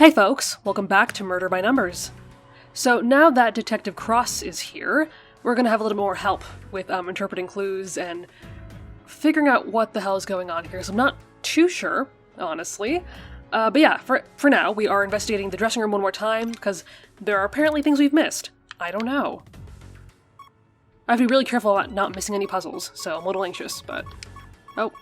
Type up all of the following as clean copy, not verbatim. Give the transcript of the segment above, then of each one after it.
Hey folks, welcome back to Murder by Numbers. So now that Detective Cross is here, we're gonna have a little more help with interpreting clues and figuring out what the hell is going on here. So I'm not too sure, honestly. But yeah, for now, we are investigating the dressing room one more time, because there are apparently things we've missed. I don't know. I have to be really careful about not missing any puzzles, so I'm a little anxious, but... Oh.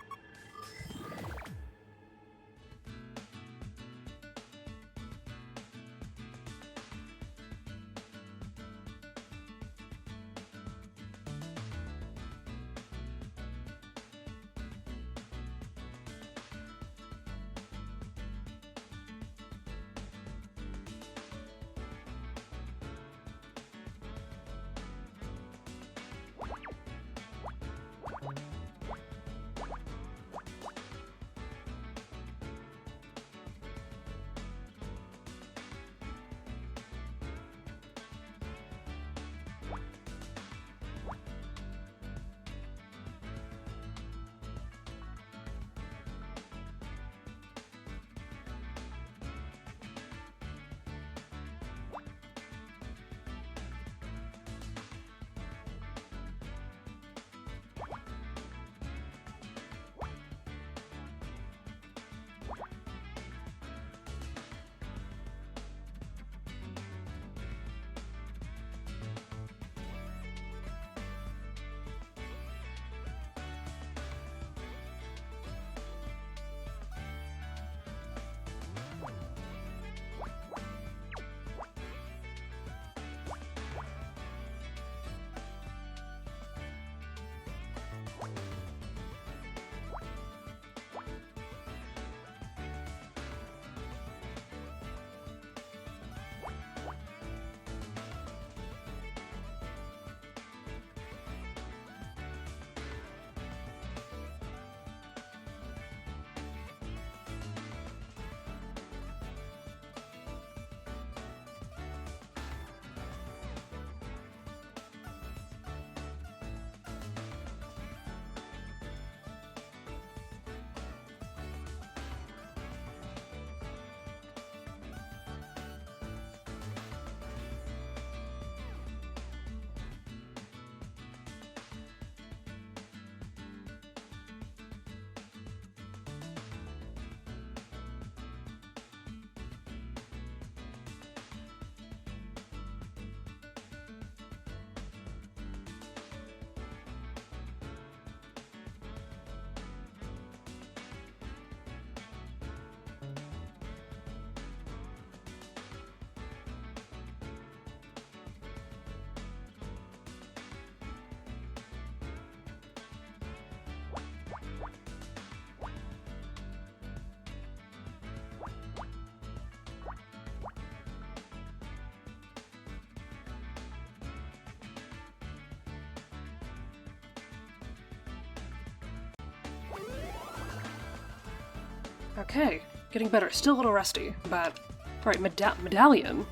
Okay, getting better. Still a little rusty, but... Alright, medallion.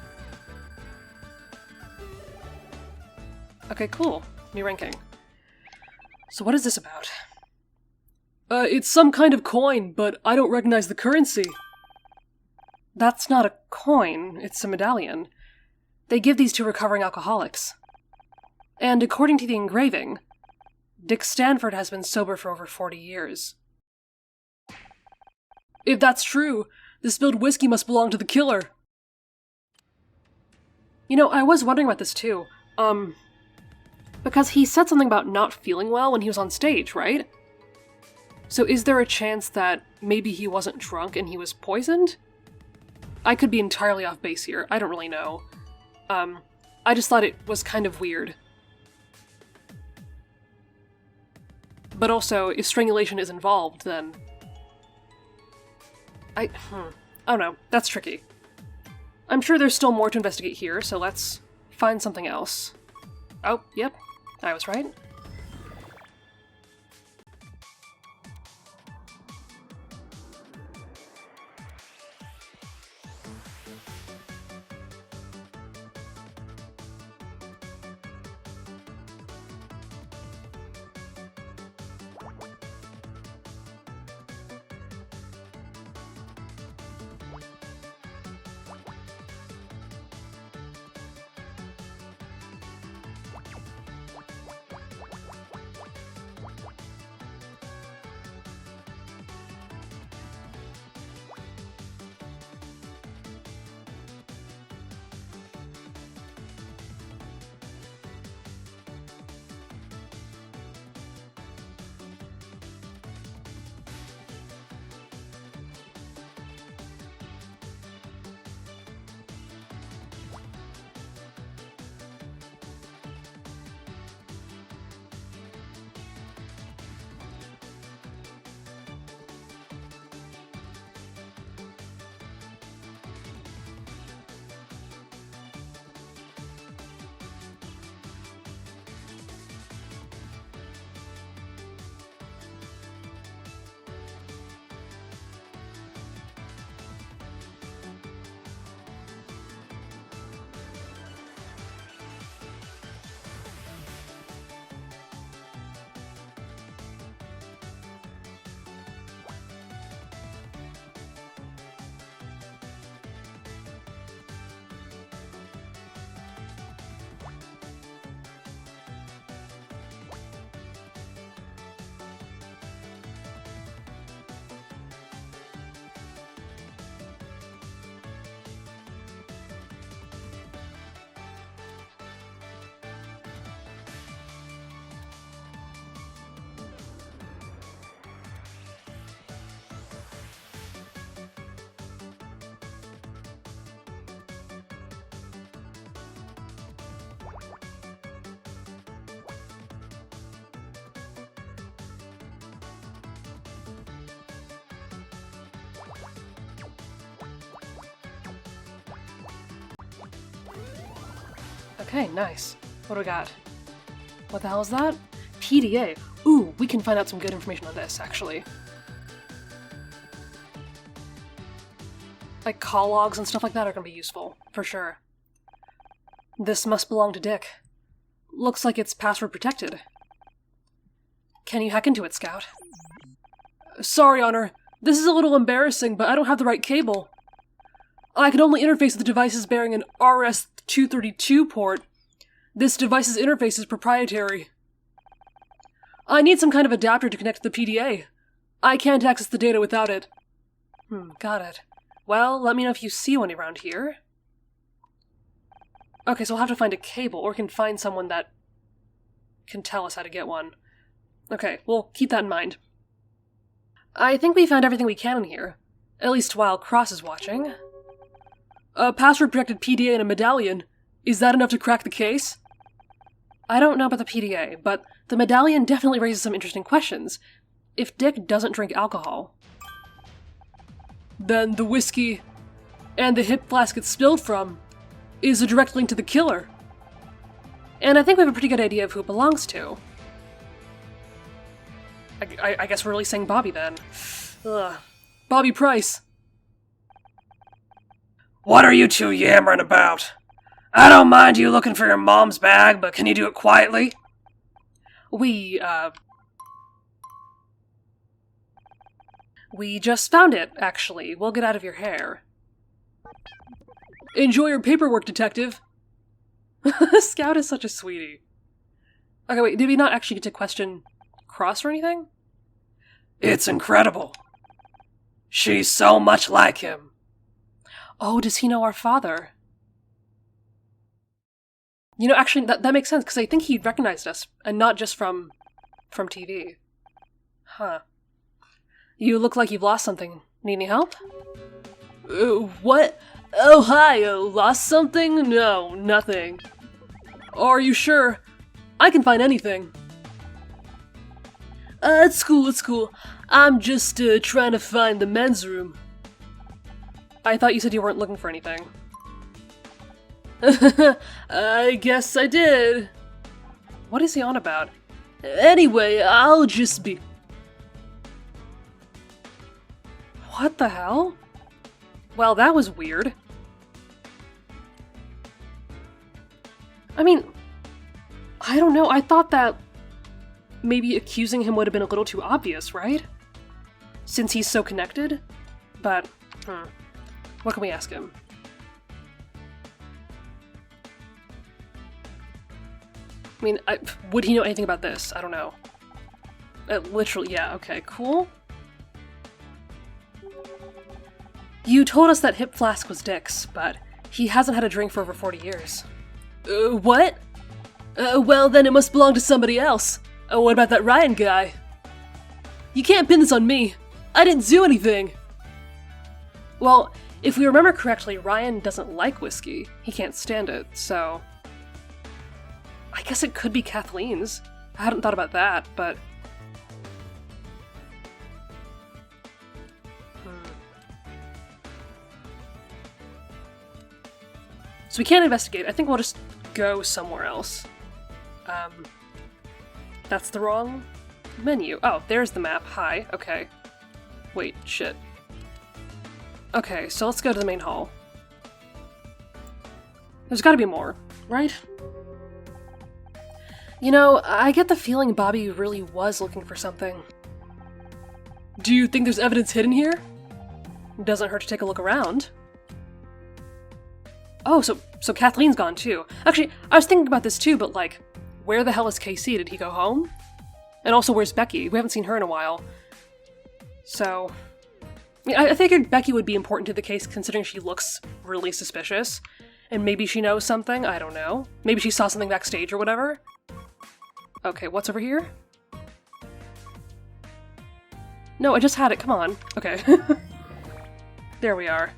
Okay, cool. New ranking. So what is this about? It's some kind of coin, but I don't recognize the currency. That's not a coin, it's a medallion. They give these to recovering alcoholics. And according to the engraving, Dick Stanford has been sober for over 40 years. If that's true, the spilled whiskey must belong to the killer. You know, I was wondering about this too. Because he said something about not feeling well when he was on stage, right? So is there a chance that maybe he wasn't drunk and he was poisoned? I could be entirely off base here, I don't really know. I just thought it was kind of weird. But also, if strangulation is involved, then... I don't know, that's tricky. I'm sure there's still more to investigate here, so let's find something else. Oh, yep, I was right. Okay, nice. What do we got? What the hell is that? PDA. Ooh, we can find out some good information on this, actually. Like, call logs and stuff like that are gonna be useful, for sure. This must belong to Dick. Looks like it's password protected. Can you hack into it, Scout? Sorry, Honor. This is a little embarrassing, but I don't have the right cable. I can only interface with the devices bearing an RS-232 port. This device's interface is proprietary. I need some kind of adapter to connect to the PDA. I can't access the data without it. Got it. Well, let me know if you see one around here. Okay, so we'll have to find a cable, or we can find someone that can tell us how to get one. Okay, we'll keep that in mind. I think we found everything we can in here. At least while Cross is watching. A password-protected PDA and a medallion. Is that enough to crack the case? I don't know about the PDA, but the medallion definitely raises some interesting questions. If Dick doesn't drink alcohol, then the whiskey and the hip flask it's spilled from is a direct link to the killer. And I think we have a pretty good idea of who it belongs to. I guess we're really saying Bobby then. Ugh. Bobby Price. What are you two yammering about? I don't mind you looking for your mom's bag, but can you do it quietly? We just found it, actually. We'll get out of your hair. Enjoy your paperwork, detective. Scout is such a sweetie. Okay, wait, did we not actually get to question Cross or anything? It's incredible. She's so much like him. Oh, does he know our father? You know, actually, that makes sense, because I think he recognized us, and not just from TV. Huh. You look like you've lost something. Need any help? What? Oh, hi, lost something? No, nothing. Are you sure? I can find anything. It's cool. I'm just, trying to find the men's room. I thought you said you weren't looking for anything. I guess I did. What is he on about? Anyway, I'll just be... What the hell? Well, that was weird. I mean, I don't know, I thought that maybe accusing him would have been a little too obvious, right? Since he's so connected? But, what can we ask him? I mean, would he know anything about this? I don't know. Literally, yeah, okay, cool. You told us that hip flask was Dick's, but he hasn't had a drink for over 40 years. What? Well, then it must belong to somebody else. What about that Ryan guy? You can't pin this on me. I didn't do anything. Well, if we remember correctly, Ryan doesn't like whiskey. He can't stand it, so... I guess it could be Kathleen's. I hadn't thought about that, but... So we can't investigate. I think we'll just go somewhere else. That's the wrong menu. Oh, there's the map. Hi. Okay. Wait, shit. Okay, so let's go to the main hall. There's gotta be more, right? You know, I get the feeling Bobby really was looking for something. Do you think there's evidence hidden here? Doesn't hurt to take a look around. Oh, so Kathleen's gone too. Actually, I was thinking about this too, but like, where the hell is KC? Did he go home? And also, where's Becky? We haven't seen her in a while. So, I figured Becky would be important to the case considering she looks really suspicious. And maybe she knows something, I don't know. Maybe she saw something backstage or whatever. Okay, what's over here? No, I just had it, come on. Okay. There we are.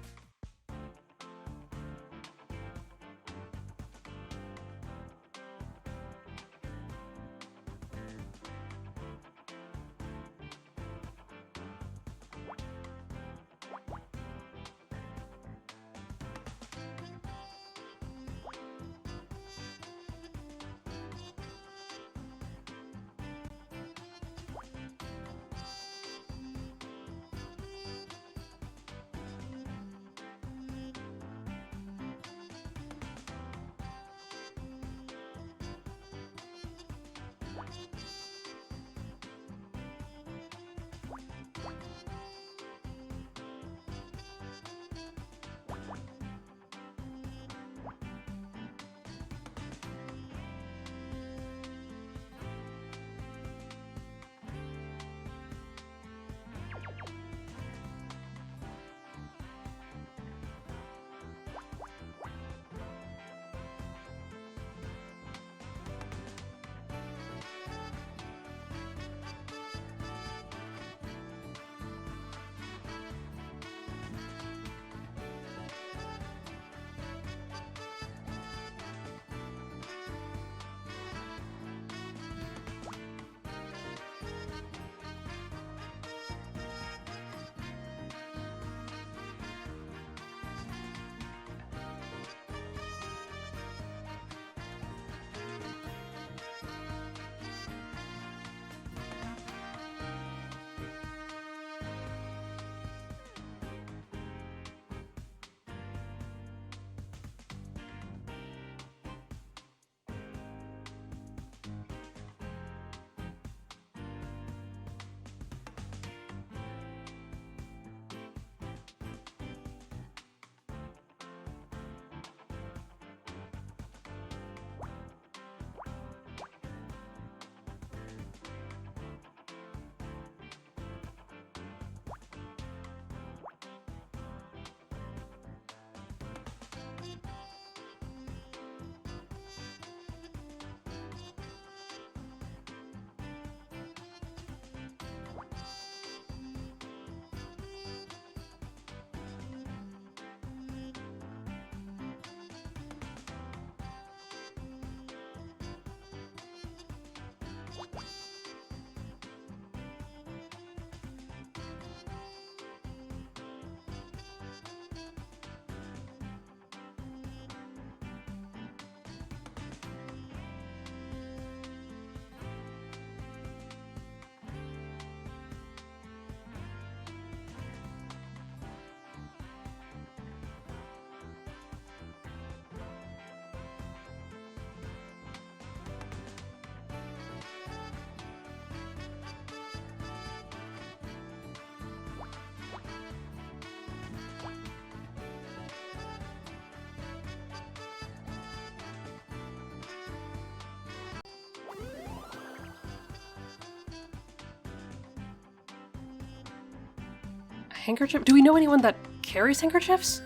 handkerchief? Do we know anyone that carries handkerchiefs?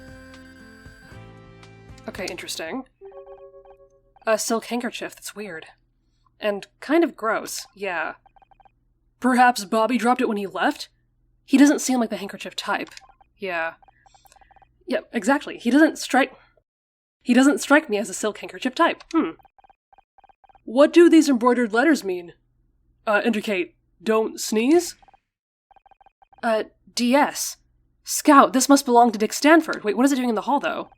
Okay, interesting. A silk handkerchief, that's weird. And kind of gross, yeah. Perhaps Bobby dropped it when he left? He doesn't seem like the handkerchief type. Yeah. Yep, exactly. He doesn't strike me as a silk handkerchief type. What do these embroidered letters mean? Indicate don't sneeze? DS. Scout, this must belong to Dick Stanford. Wait, what is it doing in the hall, though?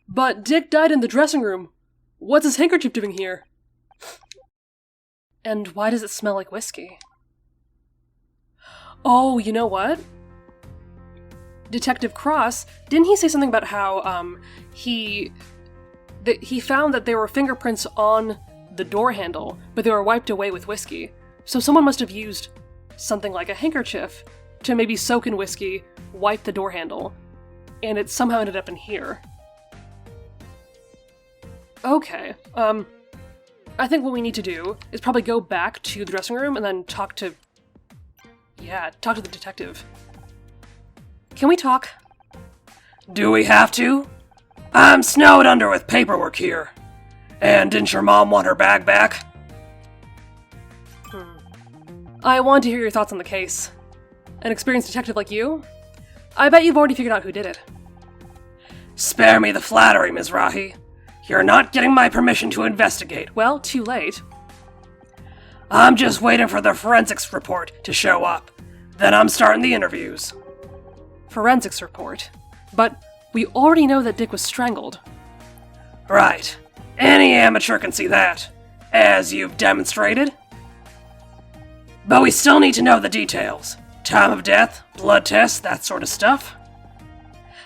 But Dick died in the dressing room. What's his handkerchief doing here? And why does it smell like whiskey? Oh, you know what? Detective Cross, didn't he say something about how, he found that there were fingerprints on the door handle, but they were wiped away with whiskey. So someone must have used something like a handkerchief to maybe soak in whiskey, wipe the door handle, and it somehow ended up in here. Okay, I think what we need to do is probably go back to the dressing room and then talk to the detective. Can we talk? Do we have to? I'm snowed under with paperwork here. And didn't your mom want her bag back? I want to hear your thoughts on the case. An experienced detective like you? I bet you've already figured out who did it. Spare me the flattery, Mizrahi. You're not getting my permission to investigate. Well, too late. I'm just waiting for the forensics report to show up. Then I'm starting the interviews. Forensics report? But we already know that Dick was strangled. Right. Any amateur can see that, as you've demonstrated. But we still need to know the details. Time of death, blood tests, that sort of stuff.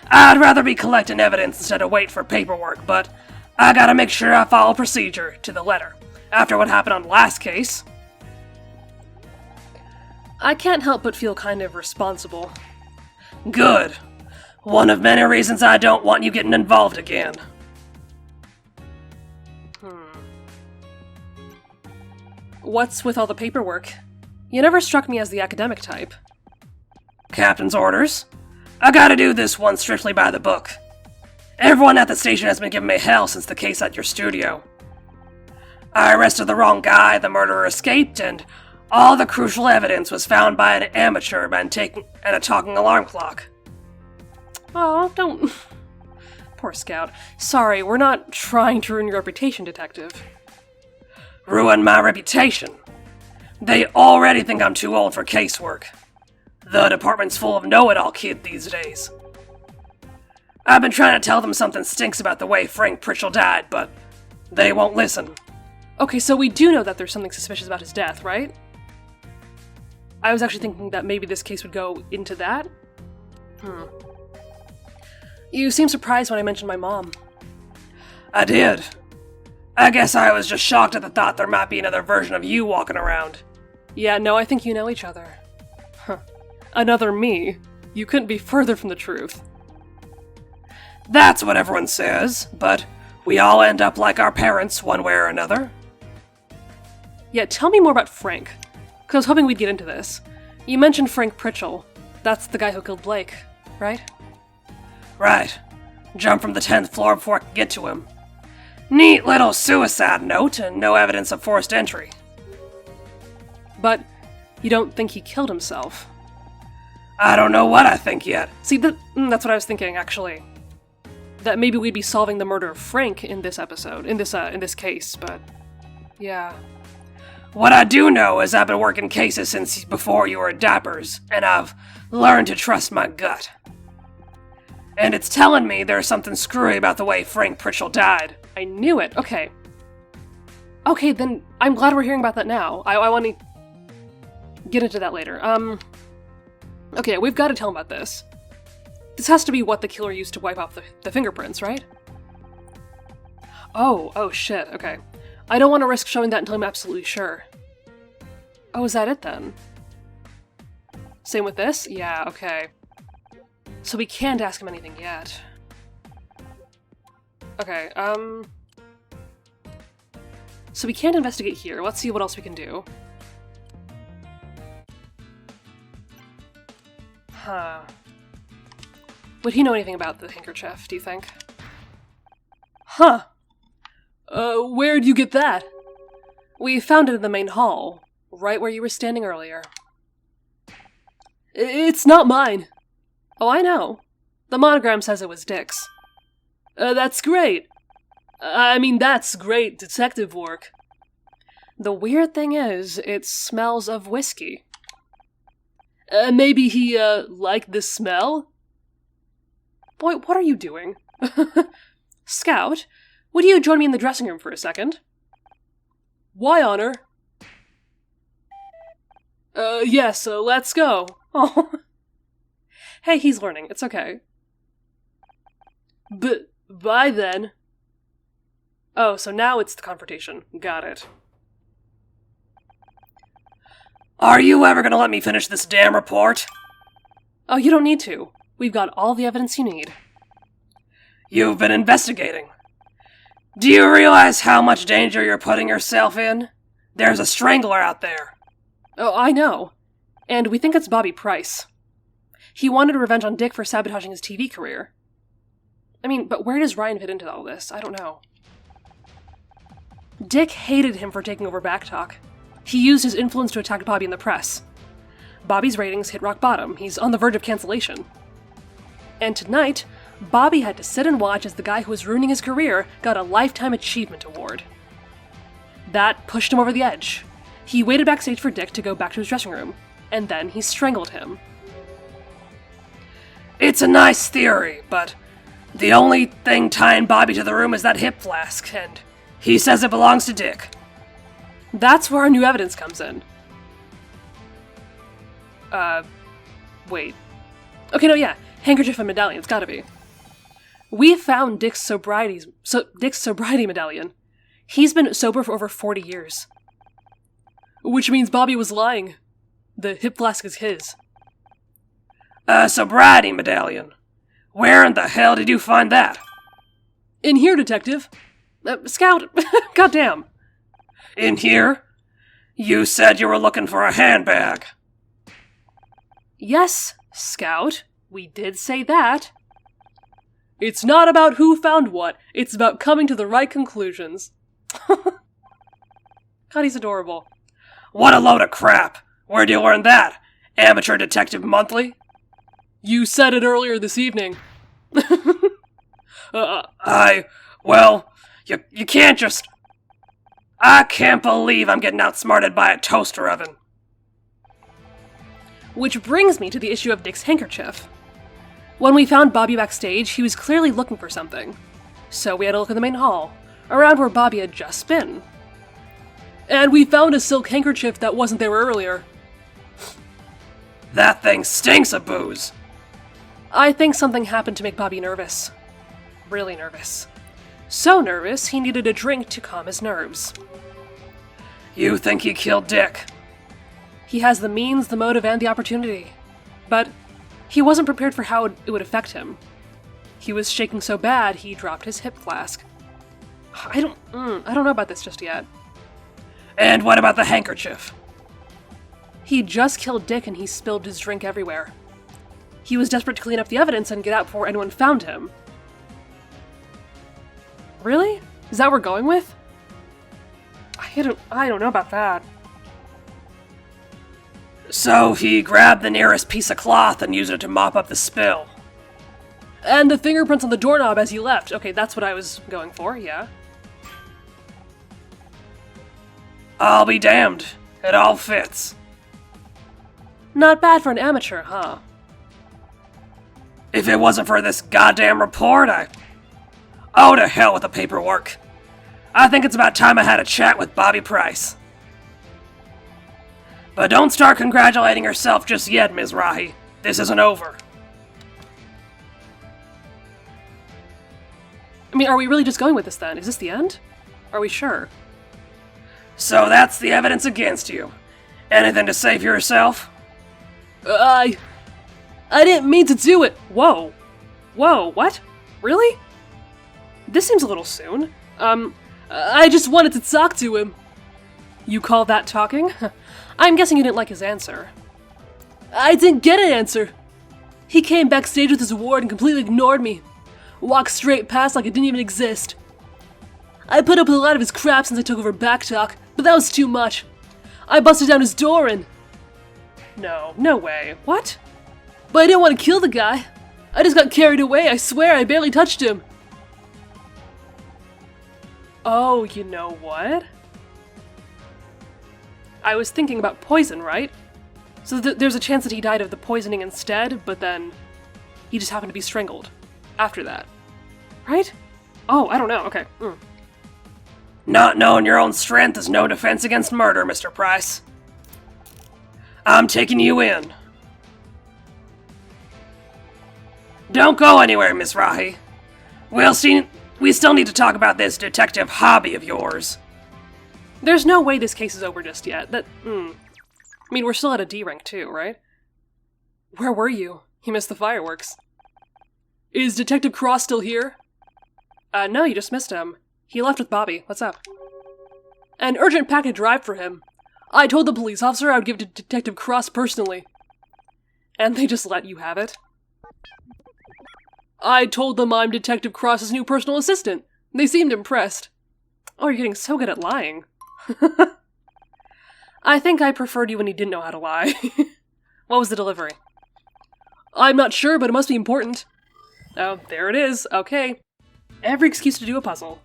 I'd rather be collecting evidence instead of wait for paperwork, but I gotta make sure I follow procedure to the letter. After what happened on the last case. I can't help but feel kind of responsible. Good. One of many reasons I don't want you getting involved again. What's with all the paperwork? You never struck me as the academic type. Captain's orders. I gotta do this one strictly by the book. Everyone at the station has been giving me hell since the case at your studio. I arrested the wrong guy, the murderer escaped, and all the crucial evidence was found by an amateur and a talking alarm clock. Oh, don't... Poor Scout. Sorry, we're not trying to ruin your reputation, Detective. Ruin my reputation? They already think I'm too old for casework. The department's full of know-it-all kids these days. I've been trying to tell them something stinks about the way Frank Pritchell died, but they won't listen. Okay, so we do know that there's something suspicious about his death, right? I was actually thinking that maybe this case would go into that. You seemed surprised when I mentioned my mom. I did. I guess I was just shocked at the thought there might be another version of you walking around. Yeah, no, I think you know each other. Another me. You couldn't be further from the truth. That's what everyone says, but we all end up like our parents one way or another. Yeah, tell me more about Frank, because I was hoping we'd get into this. You mentioned Frank Pritchell. That's the guy who killed Blake, right? Right. Jumped from the 10th floor before I could get to him. Neat little suicide note and no evidence of forced entry. But you don't think he killed himself? I don't know what I think yet. See, that's what I was thinking, actually. That maybe we'd be solving the murder of Frank in this episode, in this case, but... yeah. What I do know is I've been working cases since before you were diapers, and I've learned to trust my gut. And it's telling me there's something screwy about the way Frank Pritchell died. I knew it. Okay. Okay, then I'm glad we're hearing about that now. I want to get into that later. Okay, we've got to tell him about this. This has to be what the killer used to wipe off the fingerprints, right? Oh shit, okay. I don't want to risk showing that until I'm absolutely sure. Oh, is that it then? Same with this? Yeah, okay. So we can't ask him anything yet. Okay, so we can't investigate here. Let's see what else we can do. Would he know anything about the handkerchief, do you think? Huh. Where'd you get that? We found it in the main hall, right where you were standing earlier. It's not mine. Oh, I know. The monogram says it was Dick's. That's great. That's great detective work. The weird thing is, it smells of whiskey. Maybe he, liked the smell? Boy, what are you doing? Scout, would you join me in the dressing room for a second? Why, Honor? Yes, let's go. Oh. Hey, he's learning. It's okay. Bye then. Oh, so now it's the confrontation. Got it. Are you ever gonna let me finish this damn report? Oh, you don't need to. We've got all the evidence you need. You've been investigating. Do you realize how much danger you're putting yourself in? There's a strangler out there. Oh, I know. And we think it's Bobby Price. He wanted revenge on Dick for sabotaging his TV career. But where does Ryan fit into all this? I don't know. Dick hated him for taking over Backtalk. He used his influence to attack Bobby in the press. Bobby's ratings hit rock bottom. He's on the verge of cancellation. And tonight, Bobby had to sit and watch as the guy who was ruining his career got a Lifetime Achievement Award. That pushed him over the edge. He waited backstage for Dick to go back to his dressing room, and then he strangled him. It's a nice theory, but the only thing tying Bobby to the room is that hip flask, and he says it belongs to Dick. That's where our new evidence comes in. Wait. Okay, no, yeah. Handkerchief and medallion, it's gotta be. We found Dick's sobriety medallion. He's been sober for over 40 years. Which means Bobby was lying. The hip flask is his. A sobriety medallion? Where in the hell did you find that? In here, Detective. Scout, goddamn. In here? You said you were looking for a handbag. Yes, Scout. We did say that. It's not about who found what. It's about coming to the right conclusions. God, he's adorable. What a load of crap. Where'd you learn that? Amateur Detective Monthly? You said it earlier this evening. You can't just... I can't believe I'm getting outsmarted by a toaster oven. Which brings me to the issue of Dick's handkerchief. When we found Bobby backstage, he was clearly looking for something. So we had to look in the main hall, around where Bobby had just been. And we found a silk handkerchief that wasn't there earlier. That thing stinks of booze. I think something happened to make Bobby nervous. Really nervous. So nervous, he needed a drink to calm his nerves. You think he killed Dick? He has the means, the motive, and the opportunity. But he wasn't prepared for how it would affect him. He was shaking so bad, he dropped his hip flask. I don't know about this just yet. And what about the handkerchief? He just killed Dick and he spilled his drink everywhere. He was desperate to clean up the evidence and get out before anyone found him. Really? Is that what we're going with? I don't know about that. So he grabbed the nearest piece of cloth and used it to mop up the spill. And the fingerprints on the doorknob as he left. Okay, that's what I was going for, yeah. I'll be damned. It all fits. Not bad for an amateur, huh? If it wasn't for this goddamn report, Oh, to hell with the paperwork. I think it's about time I had a chat with Bobby Price. But don't start congratulating yourself just yet, Ms. Rahi. This isn't over. Are we really just going with this then? Is this the end? Are we sure? So that's the evidence against you. Anything to say for yourself? I didn't mean to do it! Whoa, what? Really? This seems a little soon. I just wanted to talk to him. You call that talking? I'm guessing you didn't like his answer. I didn't get an answer. He came backstage with his award and completely ignored me. Walked straight past like it didn't even exist. I put up with a lot of his crap since I took over Backtalk, but that was too much. I busted down his door and... No way. What? But I didn't want to kill the guy. I just got carried away, I swear, I barely touched him. Oh, you know what? I was thinking about poison, right? So there's a chance that he died of the poisoning instead, but then he just happened to be strangled after that. Right? Oh, I don't know, okay. Not knowing your own strength is no defense against murder, Mr. Price. I'm taking you in. Don't go anywhere, Miss Rahi. We still need to talk about this detective hobby of yours. There's no way this case is over just yet. I mean, we're still at a D rank too, right? Where were you? You missed the fireworks. Is Detective Cross still here? No, you just missed him. He left with Bobby. What's up? An urgent package arrived for him. I told the police officer I would give it to Detective Cross personally. And they just let you have it? I told them I'm Detective Cross's new personal assistant. They seemed impressed. Oh, you're getting so good at lying. I think I preferred you when you didn't know how to lie. What was the delivery? I'm not sure, but it must be important. Oh, there it is. Okay. Every excuse to do a puzzle.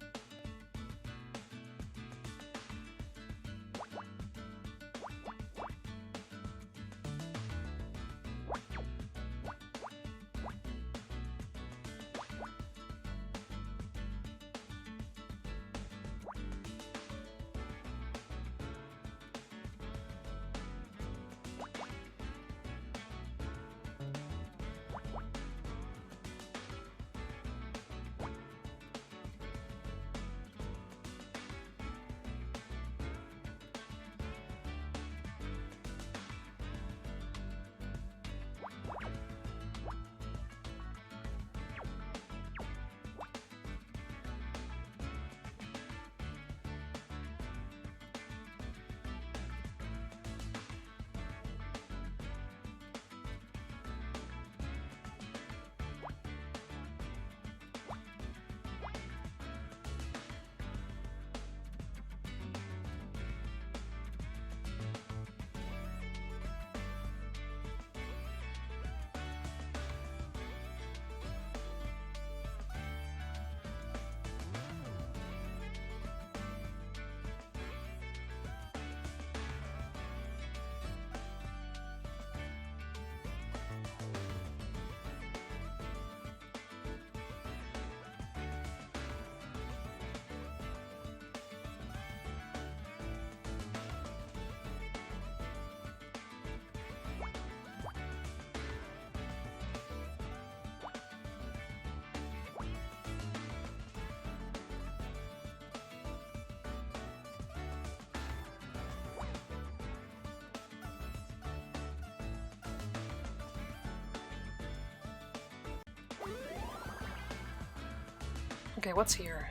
Okay, what's here?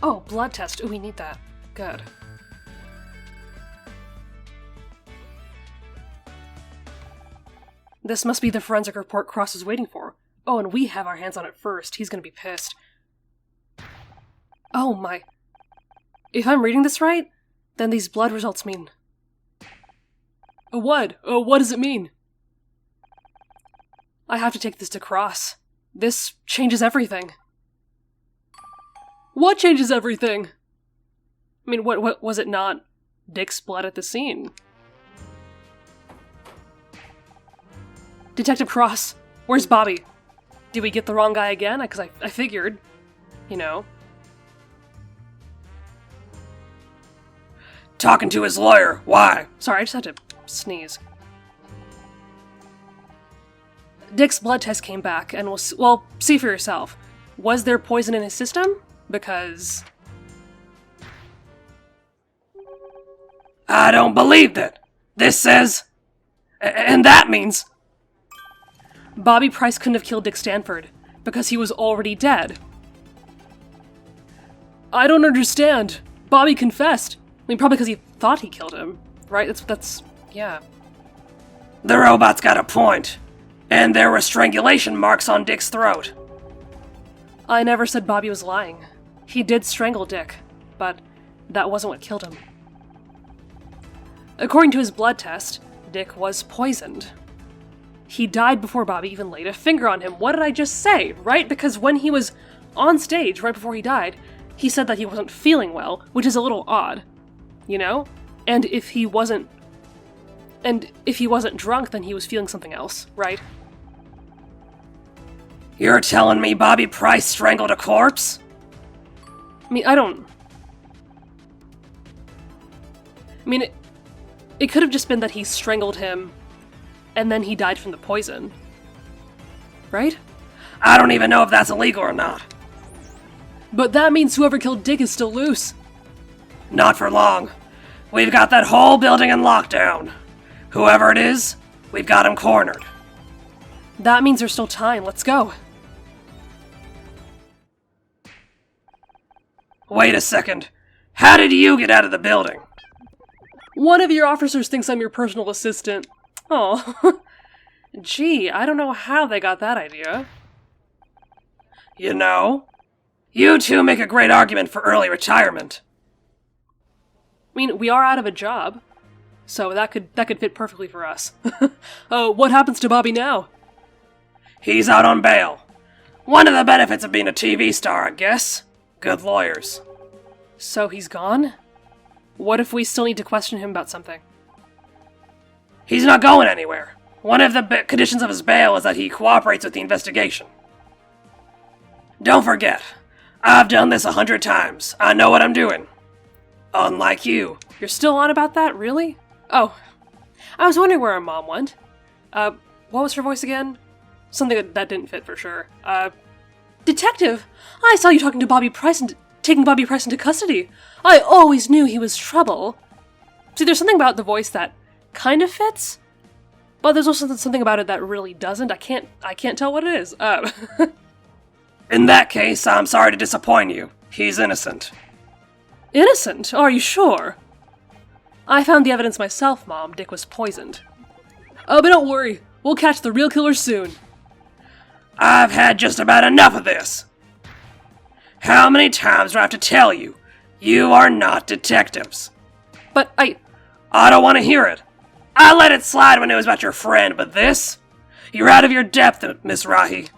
Oh, blood test. Ooh, we need that. Good. This must be the forensic report Cross is waiting for. Oh, and we have our hands on it first. He's gonna be pissed. Oh my. If I'm reading this right, then these blood results mean... What? What does it mean? I have to take this to Cross. This changes everything. What changes everything? I mean, what was it not Dick's blood at the scene? Detective Cross, where's Bobby? Did we get the wrong guy again? Because I figured, you know. Talking to his lawyer. Why? Sorry, I just had to sneeze. Dick's blood test came back, and well, see for yourself. Was there poison in his system? Because... I don't believe that. This says... And that means... Bobby Price couldn't have killed Dick Stanford, because he was already dead. I don't understand. Bobby confessed. I mean, probably because he thought he killed him, right? That's, yeah. The robot's got a point. And there were strangulation marks on Dick's throat. I never said Bobby was lying. He did strangle Dick, but that wasn't what killed him. According to his blood test, Dick was poisoned. He died before Bobby even laid a finger on him. What did I just say, right? Because when he was on stage right before he died, he said that he wasn't feeling well, which is a little odd, you know? And if he wasn't drunk, then he was feeling something else, right? You're telling me Bobby Price strangled a corpse? I mean, it could have just been that he strangled him and then he died from the poison. Right? I don't even know if that's illegal or not. But that means whoever killed Dick is still loose. Not for long. We've got that whole building in lockdown. Whoever it is, we've got him cornered. That means there's still time. Let's go. Wait a second. How did you get out of the building? One of your officers thinks I'm your personal assistant. Oh, gee, I don't know how they got that idea. You know, you two make a great argument for early retirement. I mean, we are out of a job, so that could fit perfectly for us. Oh, what happens to Bobby now? He's out on bail. One of the benefits of being a TV star, I guess. Good lawyers. So he's gone? What if we still need to question him about something? He's not going anywhere. One of the conditions of his bail is that he cooperates with the investigation. Don't forget, I've done this 100 times. I know what I'm doing. Unlike you. You're still on about that, really? Oh, I was wondering where our mom went. What was her voice again? Something that didn't fit for sure. Detective! I saw you talking to Bobby Price and taking Bobby Price into custody. I always knew he was trouble. See, there's something about the voice that kind of fits, but there's also something about it that really doesn't. I can't tell what it is. In that case, I'm sorry to disappoint you. He's innocent. Innocent? Are you sure? I found the evidence myself, Mom. Dick was poisoned. Oh, but don't worry. We'll catch the real killer soon. I've had just about enough of this. How many times do I have to tell you? You are not detectives. But I don't want to hear it. I let it slide when it was about your friend, but this? You're out of your depth, Miss Rahi.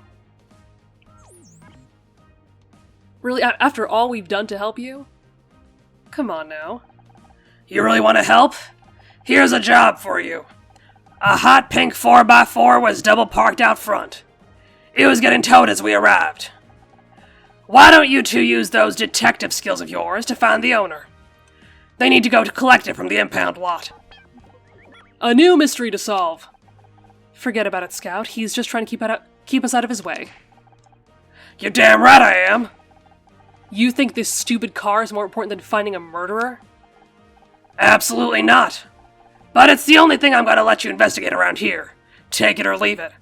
Really, after all we've done to help you? Come on now. You really want to help? Here's a job for you. A hot pink 4x4 was double parked out front. It was getting towed as we arrived. Why don't you two use those detective skills of yours to find the owner? They need to go to collect it from the impound lot. A new mystery to solve. Forget about it, Scout. He's just trying to keep us out of his way. You're damn right I am. You think this stupid car is more important than finding a murderer? Absolutely not. But it's the only thing I'm going to let you investigate around here. Take it or leave it.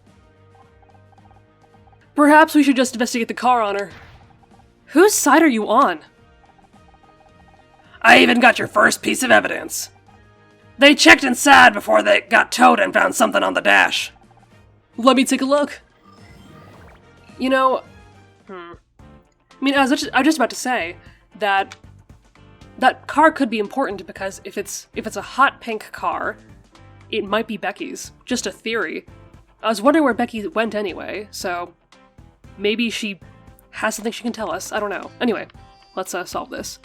Perhaps we should just investigate the car owner. Whose side are you on? I even got your first piece of evidence. They checked inside before they got towed and found something on the dash. Let me take a look. You know, I mean, I was just about to say that car could be important because if it's a hot pink car, it might be Becky's. Just a theory. I was wondering where Becky went anyway, so maybe she has something she can tell us. I don't know. Anyway, let's solve this.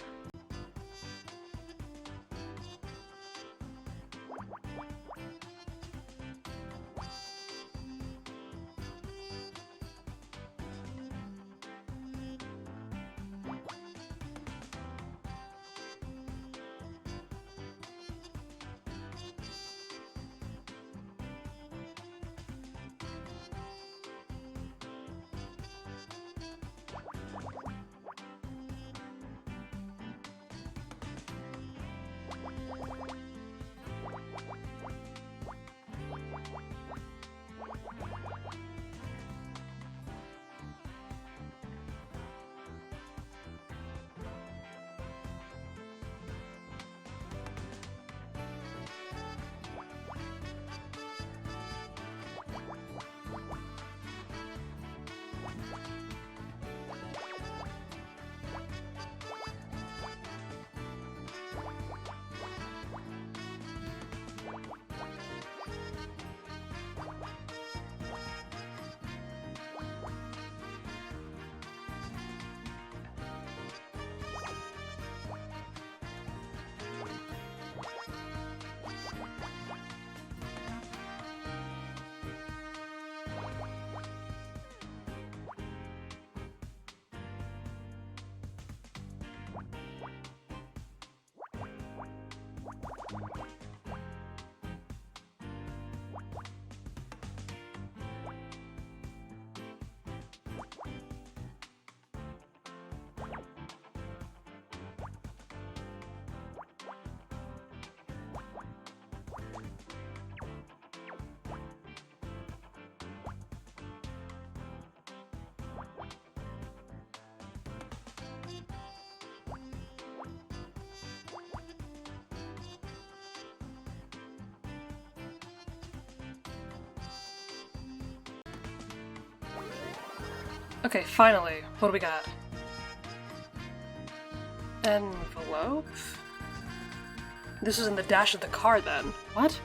Okay, finally. What do we got? Envelope? This was in the dash of the car, then. What?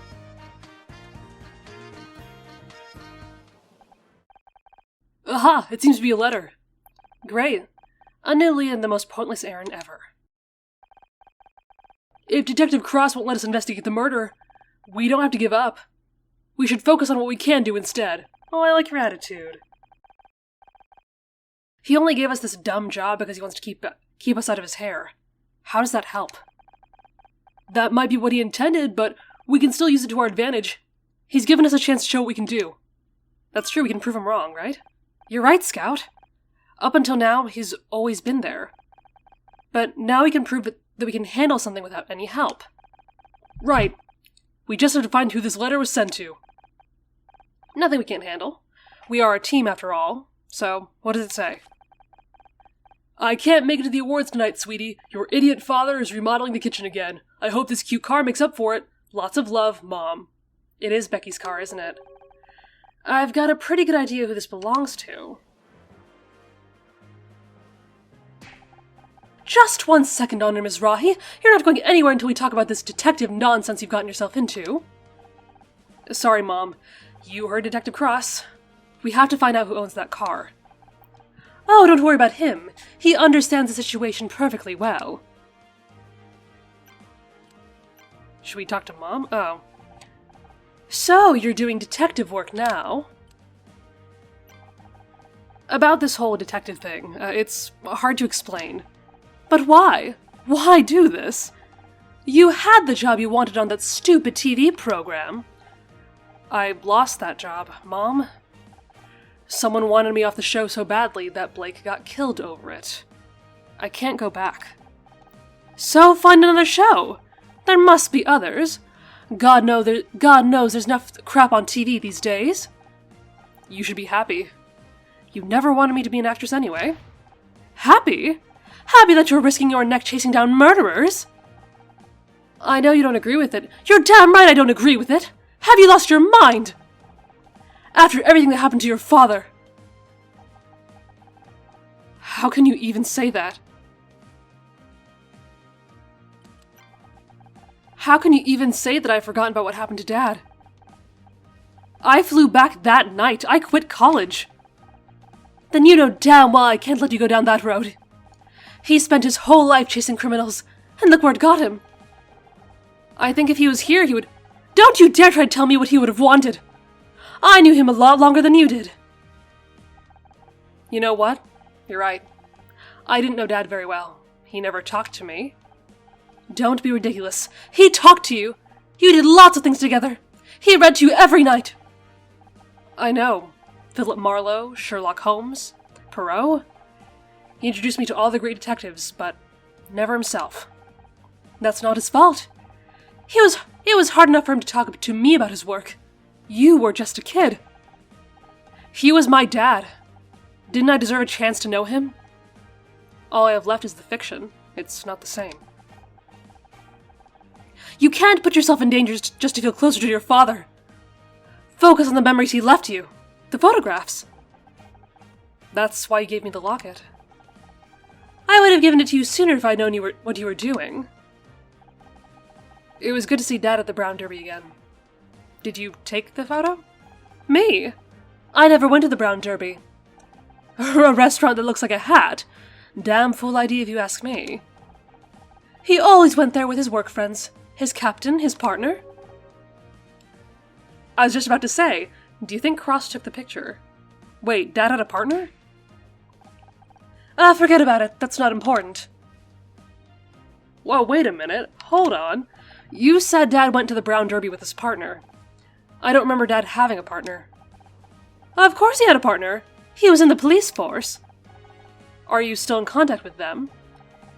Aha! It seems to be a letter. Great. A new lead in the most pointless errand ever. If Detective Cross won't let us investigate the murder, we don't have to give up. We should focus on what we can do instead. Oh, I like your attitude. He only gave us this dumb job because he wants to keep us out of his hair. How does that help? That might be what he intended, but we can still use it to our advantage. He's given us a chance to show what we can do. That's true, we can prove him wrong, right? You're right, Scout. Up until now, he's always been there. But now we can prove that we can handle something without any help. Right. We just have to find who this letter was sent to. Nothing we can't handle. We are a team after all. So, what does it say? I can't make it to the awards tonight, sweetie. Your idiot father is remodeling the kitchen again. I hope this cute car makes up for it. Lots of love, Mom. It is Becky's car, isn't it? I've got a pretty good idea who this belongs to. Just 1 second, Honor Mizrahi. You're not going anywhere until we talk about this detective nonsense you've gotten yourself into. Sorry, Mom. You heard Detective Cross. We have to find out who owns that car. Oh, don't worry about him. He understands the situation perfectly well. Should we talk to Mom? Oh. So, you're doing detective work now. About this whole detective thing, it's hard to explain. But why? Why do this? You had the job you wanted on that stupid TV program. I lost that job, Mom. Someone wanted me off the show so badly that Blake got killed over it. I can't go back. So find another show. There must be others. God knows there's enough crap on TV these days. You should be happy. You never wanted me to be an actress anyway. Happy? Happy that you're risking your neck chasing down murderers? I know you don't agree with it. You're damn right I don't agree with it. Have you lost your mind? After everything that happened to your father. How can you even say that? How can you even say that I've forgotten about what happened to Dad? I flew back that night. I quit college. Then you know damn well I can't let you go down that road. He spent his whole life chasing criminals, and look where it got him. I think if he was here, he would... Don't you dare try to tell me what he would have wanted. I knew him a lot longer than you did. You know what? You're right. I didn't know Dad very well. He never talked to me. Don't be ridiculous. He talked to you. You did lots of things together. He read to you every night. I know. Philip Marlowe, Sherlock Holmes, Poirot. He introduced me to all the great detectives, but never himself. That's not his fault. It was hard enough for him to talk to me about his work. You were just a kid. He was my dad. Didn't I deserve a chance to know him? All I have left is the fiction. It's not the same. You can't put yourself in danger just to feel closer to your father. Focus on the memories he left you. The photographs. That's why you gave me the locket. I would have given it to you sooner if I'd known what you were doing. It was good to see Dad at the Brown Derby again. Did you take the photo? Me? I never went to the Brown Derby. A restaurant that looks like a hat? Damn fool idea if you ask me. He always went there with his work friends. His captain, his partner. I was just about to say, do you think Cross took the picture? Wait, Dad had a partner? Forget about it. That's not important. Whoa, wait a minute. Hold on. You said Dad went to the Brown Derby with his partner. I don't remember Dad having a partner. Of course he had a partner. He was in the police force. Are you still in contact with them?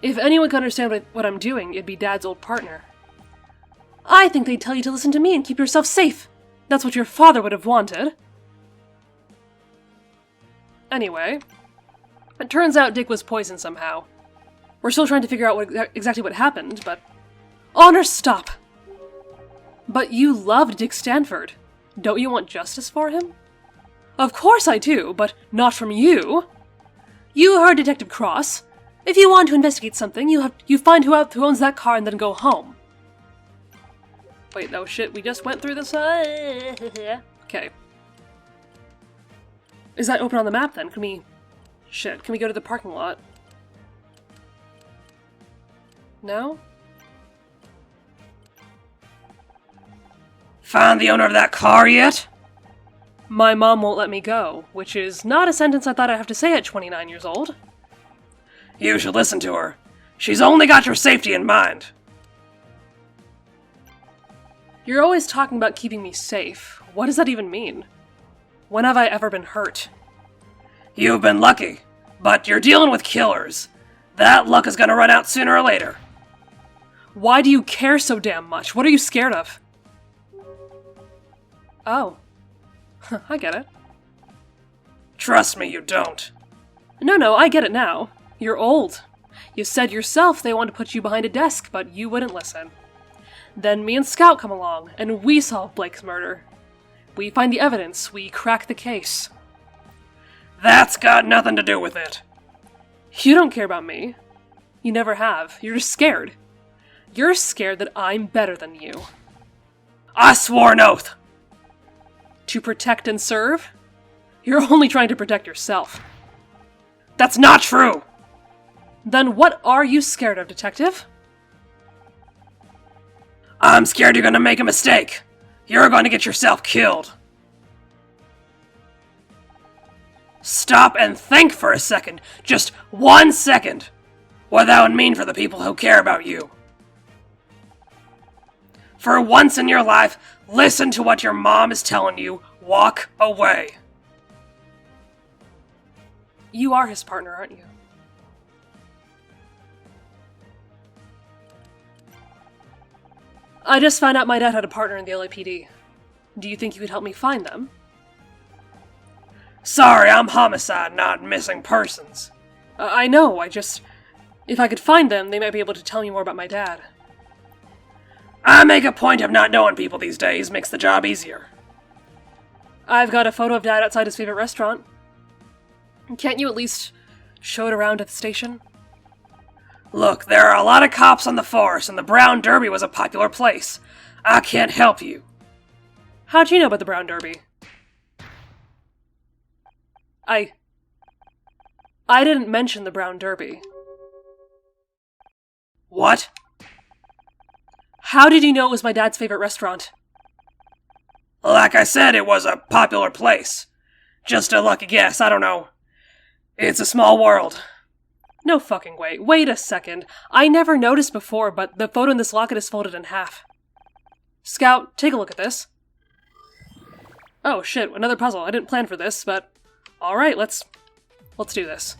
If anyone could understand what I'm doing, it'd be Dad's old partner. I think they'd tell you to listen to me and keep yourself safe. That's what your father would have wanted. Anyway, it turns out Dick was poisoned somehow. We're still trying to figure out exactly what happened, but... Honor, stop! But you loved Dick Stanford. Don't you want justice for him? Of course I do, but not from you! You heard Detective Cross. If you want to investigate something, you find who owns that car and then go home. Wait, no shit, we just went through this. Okay. Is that open on the map then? Can we go to the parking lot? No? Found the owner of that car yet? My mom won't let me go, which is not a sentence I thought I'd have to say at 29 years old. You should listen to her. She's only got your safety in mind. You're always talking about keeping me safe. What does that even mean? When have I ever been hurt? You've been lucky, but you're dealing with killers. That luck is gonna run out sooner or later. Why do you care so damn much? What are you scared of? Oh. I get it. Trust me, you don't. No, I get it now. You're old. You said yourself they wanted to put you behind a desk, but you wouldn't listen. Then me and Scout come along, and we solve Blake's murder. We find the evidence, we crack the case. That's got nothing to do with it. You don't care about me. You never have. You're just scared. You're scared that I'm better than you. I swore an oath. To protect and serve? You're only trying to protect yourself. That's not true! Then what are you scared of, Detective? I'm scared you're gonna make a mistake. You're going to get yourself killed. Stop and think for a second. Just 1 second. What that would mean for the people who care about you. For once in your life, listen to what your mom is telling you. Walk away. You are his partner, aren't you? I just found out my dad had a partner in the LAPD. Do you think you could help me find them? Sorry, I'm homicide, not missing persons. I know, if I could find them, they might be able to tell me more about my dad. I make a point of not knowing people these days, makes the job easier. I've got a photo of Dad outside his favorite restaurant. Can't you at least show it around at the station? Look, there are a lot of cops on the force, and the Brown Derby was a popular place. I can't help you. How'd you know about the Brown Derby? I didn't mention the Brown Derby. What? How did you know it was my dad's favorite restaurant? Like I said, it was a popular place. Just a lucky guess, I don't know. It's a small world. No fucking way. Wait a second. I never noticed before, but the photo in this locket is folded in half. Scout, take a look at this. Oh shit, another puzzle. I didn't plan for this, but... Alright, let's do this.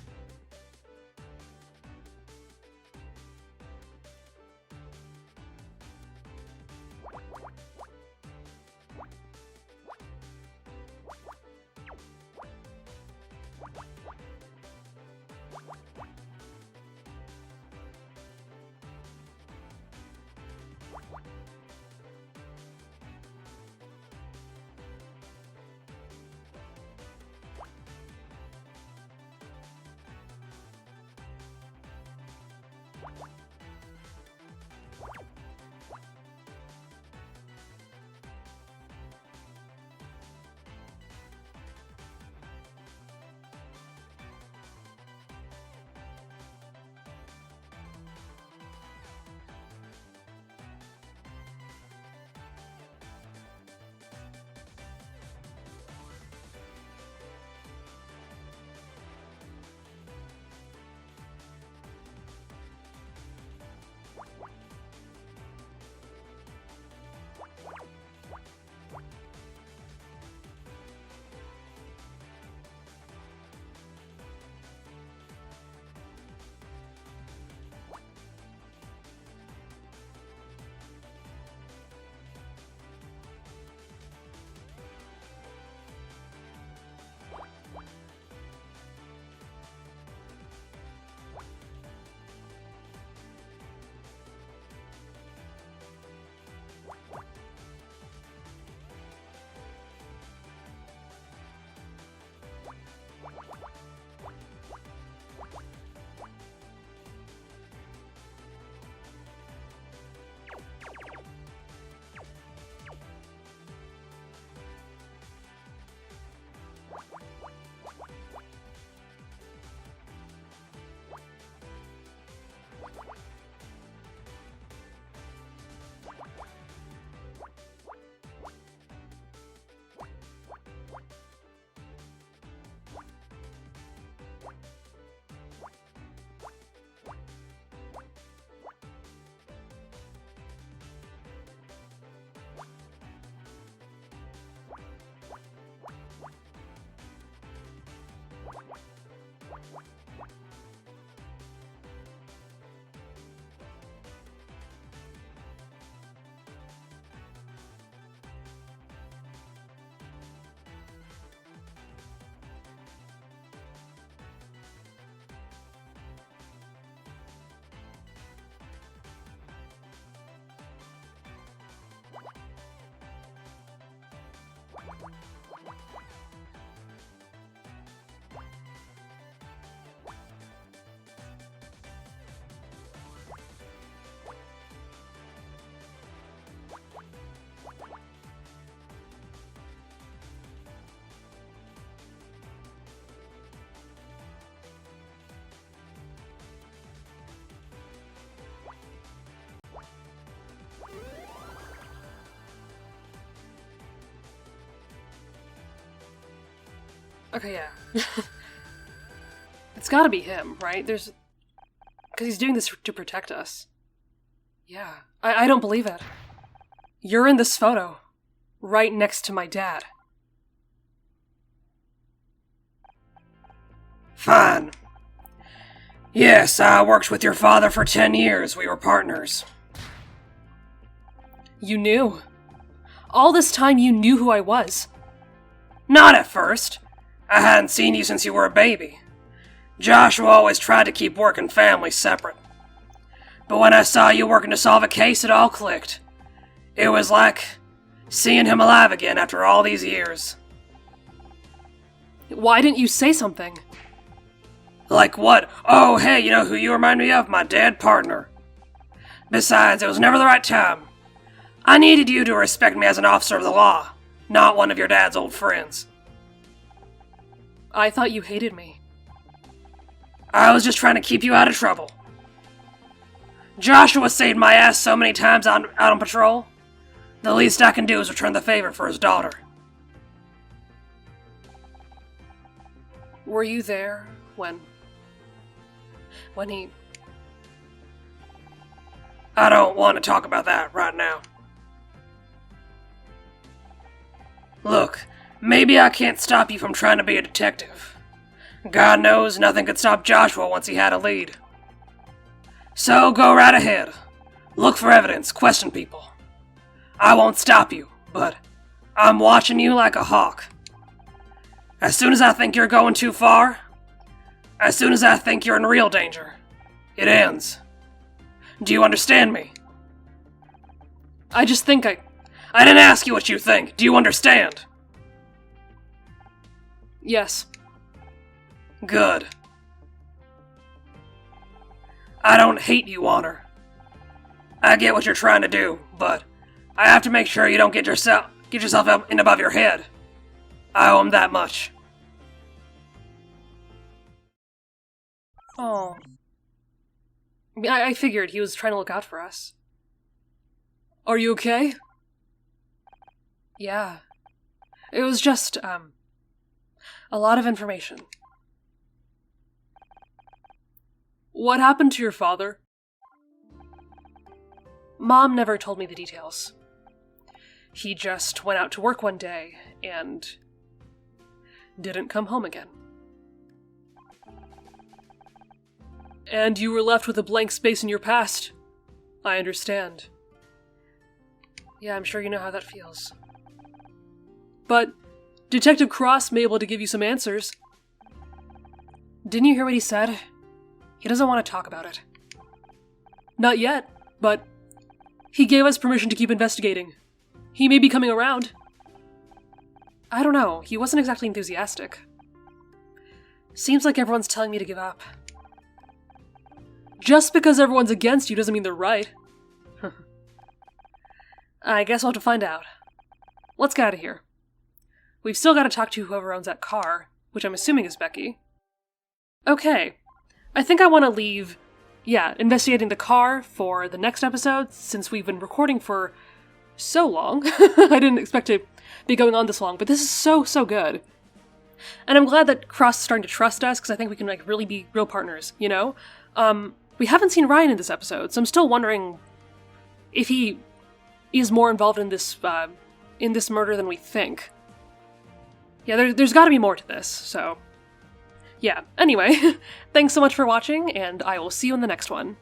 Okay, yeah. It's gotta be him, right? Because he's doing this to protect us. Yeah, I don't believe it. You're in this photo, right next to my dad. Fine. Yes, I worked with your father for 10 years. We were partners. You knew. All this time you knew who I was. Not at first. I hadn't seen you since you were a baby. Joshua always tried to keep work and family separate. But when I saw you working to solve a case, it all clicked. It was like seeing him alive again after all these years. Why didn't you say something? Like what? Oh, hey, you know who you remind me of? My dead partner. Besides, it was never the right time. I needed you to respect me as an officer of the law, not one of your dad's old friends. I thought you hated me. I was just trying to keep you out of trouble. Joshua saved my ass so many times out on patrol. The least I can do is return the favor for his daughter. Were you there when he... I don't want to talk about that right now. Look, maybe I can't stop you from trying to be a detective. God knows nothing could stop Joshua once he had a lead. So go right ahead. Look for evidence, question people. I won't stop you, but I'm watching you like a hawk. As soon as I think you're going too far, as soon as I think you're in real danger, it ends. Do you understand me? I just think I didn't ask you what you think. Do you understand? Yes. Good. I don't hate you, Honor. I get what you're trying to do, but I have to make sure you don't get yourself up in above your head. I owe him that much. Oh. I figured he was trying to look out for us. Are you okay? Yeah. It was just, a lot of information. What happened to your father? Mom never told me the details. He just went out to work one day and didn't come home again. And you were left with a blank space in your past. I understand. Yeah, I'm sure you know how that feels. But Detective Cross may be able to give you some answers. Didn't you hear what he said? He doesn't want to talk about it. Not yet, but he gave us permission to keep investigating. He may be coming around. I don't know, he wasn't exactly enthusiastic. Seems like everyone's telling me to give up. Just because everyone's against you doesn't mean they're right. I guess I'll have to find out. Let's get out of here. We've still got to talk to whoever owns that car, which I'm assuming is Becky. Okay, I think I want to leave, investigating the car for the next episode, since we've been recording for so long. I didn't expect to be going on this long, but this is so good. And I'm glad that Cross is starting to trust us, because I think we can really be real partners, you know? We haven't seen Ryan in this episode, so I'm still wondering if he is more involved in this murder than we think. Yeah, there's gotta be more to this, so... Yeah, anyway, thanks so much for watching, and I will see you in the next one.